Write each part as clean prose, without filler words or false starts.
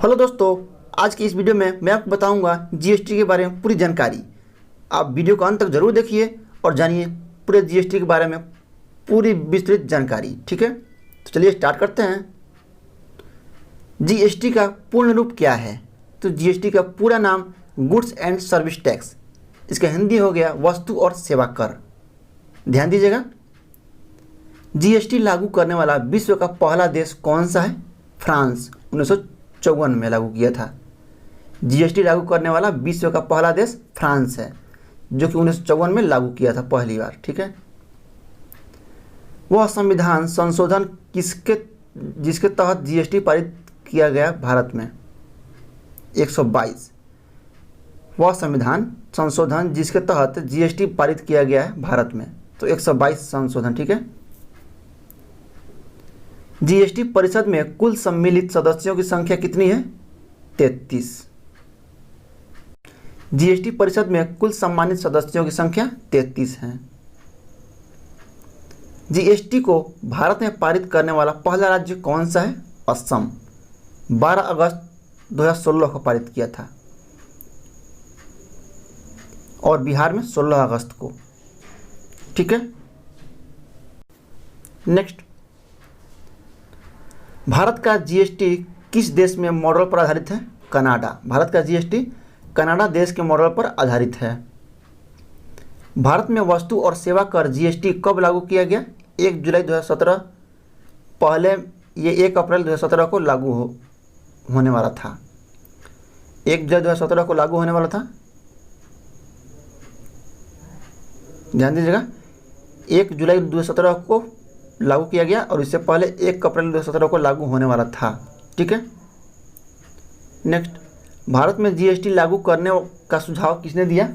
Hello दोस्तों, आज की इस वीडियो में मैं आपको बताऊंगा जीएसटी के बारे में पूरी जानकारी। आप वीडियो को अंत तक जरूर देखिए और जानिए पूरे जीएसटी के बारे में पूरी विस्तृत जानकारी। ठीक है, तो चलिए स्टार्ट करते हैं। जीएसटी का पूर्ण रूप क्या है? तो जीएसटी का पूरा नाम गुड्स एंड सर्विस टैक्स, इसका हिंदी हो गया वस्तु और सेवा कर। ध्यान दीजिएगा, जीएसटी लागू करने वाला विश्व का पहला देश कौन सा है? फ्रांस 1954 में लागू किया था। जीएसटी लागू करने वाला विश्व का पहला देश फ्रांस है, जो कि 1954 में लागू किया था पहली बार। ठीक है, वह संविधान संशोधन जिसके तहत जीएसटी पारित किया गया भारत में 122। वह संविधान संशोधन जिसके तहत जीएसटी पारित किया गया है भारत में, तो 122 संशोधन। ठीक है, जीएसटी परिषद में कुल सम्मिलित सदस्यों की संख्या कितनी है? 33। जीएसटी परिषद में कुल सम्मानित सदस्यों की संख्या 33 है। जीएसटी को भारत में पारित करने वाला पहला राज्य कौन सा है? असम, 12 अगस्त 2016 को पारित किया था, और बिहार में 16 अगस्त को। ठीक है, नेक्स्ट, भारत का जीएसटी किस देश में मॉडल पर आधारित है? कनाडा। भारत का जीएसटी कनाडा देश के मॉडल पर आधारित है। भारत में वस्तु और सेवा कर जीएसटी कब लागू किया गया? 1 जुलाई 2017। पहले ये 1 अप्रैल 2017 को लागू होने वाला था। 1 जुलाई 2017 को लागू होने वाला था। ध्यान दीजिएगा, 1 जुलाई 2017 को लागू किया गया और इससे पहले 1 अप्रैल 2017 को लागू होने वाला था। ठीक है, नेक्स्ट, भारत में जीएसटी लागू करने का सुझाव किसने दिया?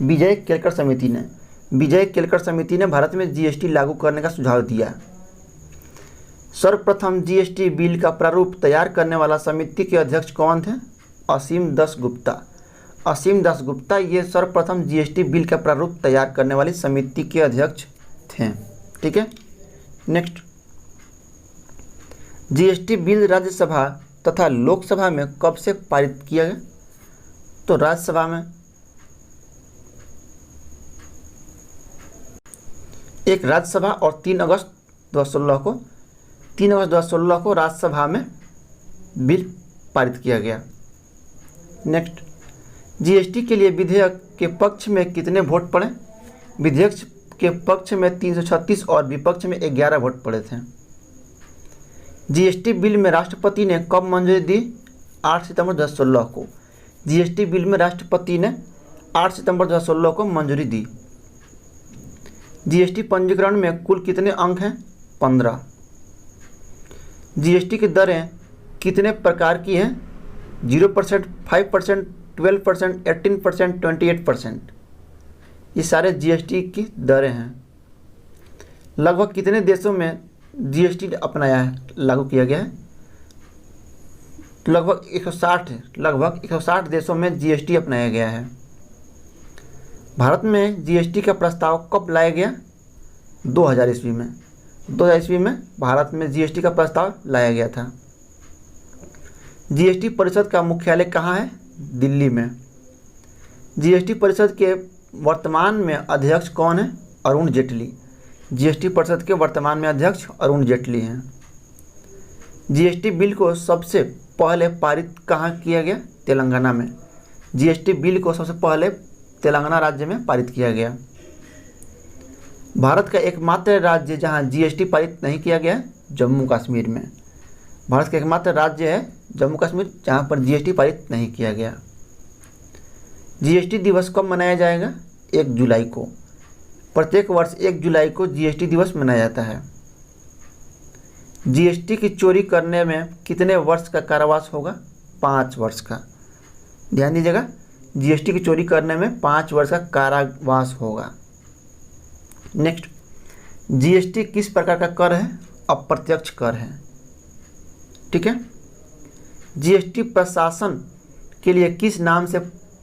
विजय केलकर समिति ने। विजय केलकर समिति ने भारत में जीएसटी लागू करने का सुझाव दिया। सर्वप्रथम जीएसटी बिल का प्रारूप तैयार करने वाला समिति के अध्यक्ष कौन थे? असीम दास गुप्ता। असीम दास गुप्ता ये सर्वप्रथम जीएसटी बिल का प्रारूप तैयार करने वाली समिति के अध्यक्ष थे। ठीक है, नेक्स्ट, जीएसटी बिल राज्यसभा तथा लोकसभा में कब से पारित किया गया? तो राज्यसभा में 1 राज्यसभा और 3 अगस्त 2016 को राज्यसभा में बिल पारित किया गया। नेक्स्ट, जीएसटी के लिए विधेयक के पक्ष में कितने वोट पड़े? विधेयक के पक्ष में 336 और विपक्ष में 11 वोट पड़े थे। जीएसटी बिल में राष्ट्रपति ने कब मंजूरी दी? 8 सितंबर 2016 को। जीएसटी बिल में राष्ट्रपति ने 8 सितंबर 2016 को मंजूरी दी। जीएसटी पंजीकरण में कुल कितने अंक हैं? 15। जीएसटी की दरें कितने प्रकार की हैं? 0%, 5%, 12%, 18%, 28%। ये सारे जीएसटी की दरें हैं। लगभग कितने देशों में जीएसटी अपनाया है, लागू किया गया है? लगभग 160 देशों में जीएसटी अपनाया गया है। भारत में जीएसटी का प्रस्ताव कब लाया गया? 2000 ईस्वी में। 2000 ईस्वी में भारत में जीएसटी का प्रस्ताव लाया गया था। जीएसटी परिषद का मुख्यालय कहाँ है? दिल्ली में। जीएसटी परिषद के वर्तमान में अध्यक्ष कौन है? अरुण जेटली। जीएसटी परिषद के वर्तमान में अध्यक्ष अरुण जेटली हैं। जीएसटी बिल को सबसे पहले पारित कहाँ किया गया? तेलंगाना में। जीएसटी बिल को सबसे पहले तेलंगाना राज्य में पारित किया गया। भारत का एकमात्र राज्य जहाँ जीएसटी पारित नहीं किया गया है, जम्मू कश्मीर में। भारत का एकमात्र राज्य है जम्मू कश्मीर, जहाँ पर जीएसटी पारित नहीं किया गया। जीएसटी दिवस कब मनाया जाएगा? 1 जुलाई को। प्रत्येक वर्ष 1 जुलाई को जीएसटी दिवस मनाया जाता है। जीएसटी की चोरी करने में कितने वर्ष का कारावास होगा? 5 वर्ष का। ध्यान दीजिएगा, जीएसटी की चोरी करने में 5 वर्ष का कारावास होगा। नेक्स्ट, जीएसटी किस प्रकार का कर है? अप्रत्यक्ष कर है। ठीक है, जीएसटी प्रशासन के लिए किस नाम से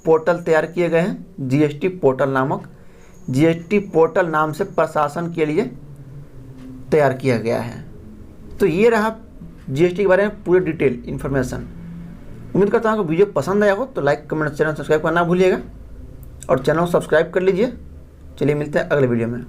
पोर्टल तैयार किए गए हैं? जीएसटी पोर्टल नाम से प्रशासन के लिए तैयार किया गया है। तो ये रहा जीएसटी के बारे में पूरी डिटेल इन्फॉर्मेशन। उम्मीद करता हूँ कि वीडियो पसंद आया हो तो लाइक कमेंट चैनल सब्सक्राइब करना ना भूलिएगा और चैनल को सब्सक्राइब कर लीजिए। चलिए मिलते हैं अगले वीडियो में।